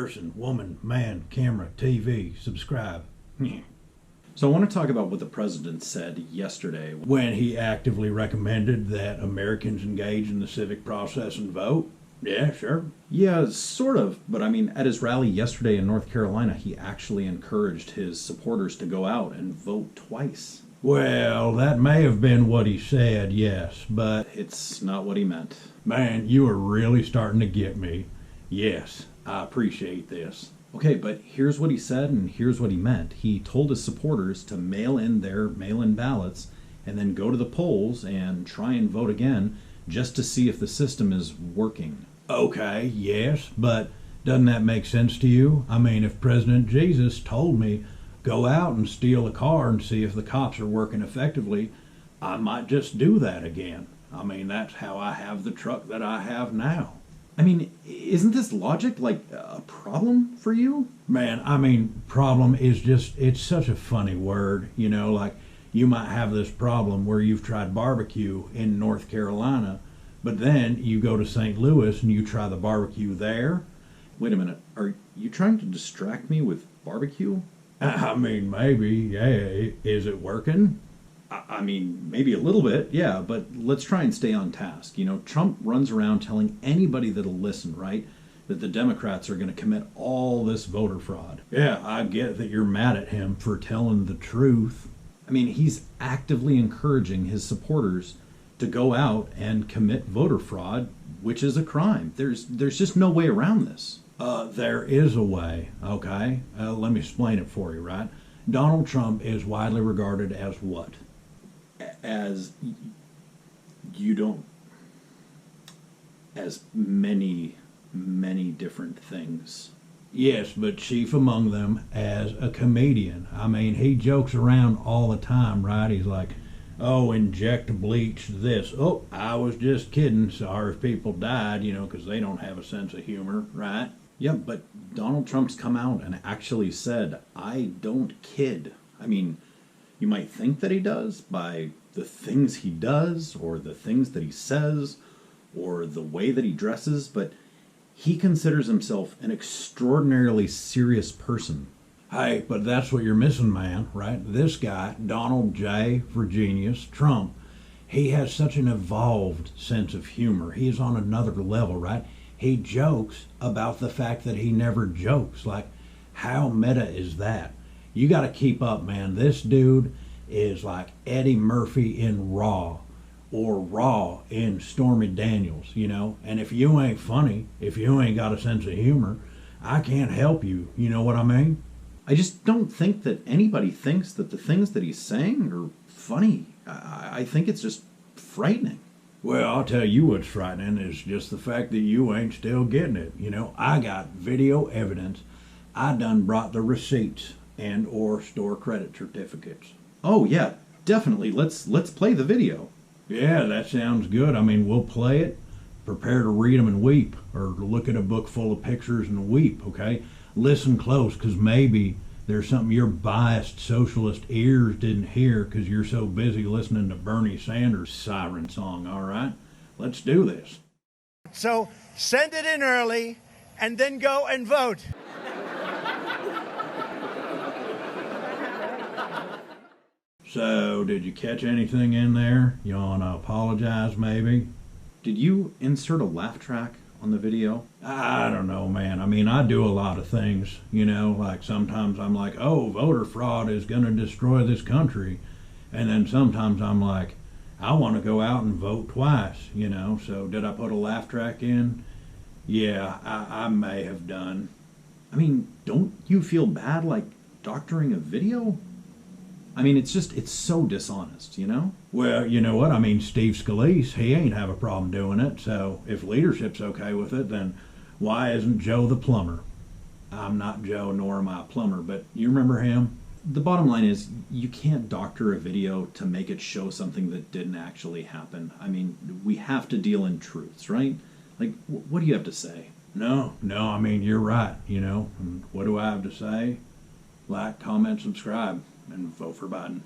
person, woman, man, camera, TV, subscribe. So I want to talk about what the president said yesterday. When he actively recommended that Americans engage in the civic process and vote. Yeah, sure. Yeah, sort of. But I mean, at his rally yesterday in North Carolina, he actually encouraged his supporters to go out and vote twice. Well, that may have been what he said, yes, but It's not what he meant. man, you are really starting to get me. Yes, I appreciate this. Okay, but here's what he said and here's what he meant. He told his supporters to mail in their mail-in ballots and then go to the polls and try and vote again just to see if the system is working. Okay, yes, but doesn't that make sense to you? I mean, if President Jesus told me, go out and steal a car and see if the cops are working effectively, I might just do that again. I mean, that's how I have the truck that I have now. I mean, isn't this logic like a problem for you? Man, I mean, problem is just, it's such a funny word, you know, like you might have this problem where you've tried barbecue in North Carolina, but then you go to St. Louis and you try the barbecue there. Wait a minute, are you trying to distract me with barbecue? I mean, maybe, yeah, is it working? I mean, maybe a little bit, yeah, but let's try and stay on task. You know, Trump runs around telling anybody that'll listen, right, that the Democrats are going to commit all this voter fraud. Yeah, I get that you're mad at him for telling the truth. I mean, he's actively encouraging his supporters to go out and commit voter fraud, which is a crime. There's just no way around this. There is a way, okay? Let me explain it for you, right? Donald Trump is widely regarded as what? As you don't, as many different things. Yes, but chief among them as a comedian. I mean, he jokes around all the time, right? He's like, oh, inject bleach this. Oh, I was just kidding. Sorry if people died, you know, because they don't have a sense of humor, right? Yeah, but Donald Trump's come out and actually said, I don't kid. I mean, you might think that he does by the things he does or the things that he says or the way that he dresses, but he considers himself an extraordinarily serious person. Hey, but that's what you're missing, man, right? This guy, Donald J. Virginius Trump, he has such an evolved sense of humor. He is on another level, right? He jokes about the fact that he never jokes. Like, how meta is that? You got to keep up, man. This dude is like Eddie Murphy in Raw or Raw in Stormy Daniels, you know? And if you ain't funny, if you ain't got a sense of humor, I can't help you. You know what I mean? I just don't think that anybody thinks that the things that he's saying are funny. I think it's just frightening. Well, I'll tell you what's frightening is just the fact that you ain't still getting it. You know, I got video evidence. I done brought the receipts and or store credit certificates. Oh yeah, definitely. Let's play the video. Yeah, that sounds good. I mean, we'll play it, prepare to read them and weep, or look at a book full of pictures and weep, okay? Listen close, because maybe there's something your biased socialist ears didn't hear because you're so busy listening to Bernie Sanders' siren song, all right? Let's do this. So send it in early and then go and vote. So, did you catch anything in there? You want to apologize, maybe? Did you insert a laugh track on the video? I don't know, man. I mean, I do a lot of things, you know, like sometimes I'm like, oh, voter fraud is going to destroy this country. And then sometimes I'm like, I want to go out and vote twice, you know. So did I put a laugh track in? Yeah, I may have done. I mean, don't you feel bad like doctoring a video? I mean, it's so dishonest, you know? Well, you know what? I mean, Steve Scalise, he ain't have a problem doing it. So if leadership's okay with it, then why isn't Joe the plumber? I'm not Joe, nor am I a plumber, but you remember him? The bottom line is, you can't doctor a video to make it show something that didn't actually happen. I mean, we have to deal in truths, right? Like, what do you have to say? No, I mean, you're right, you know. And what do I have to say? Like, comment, subscribe, and vote for Biden.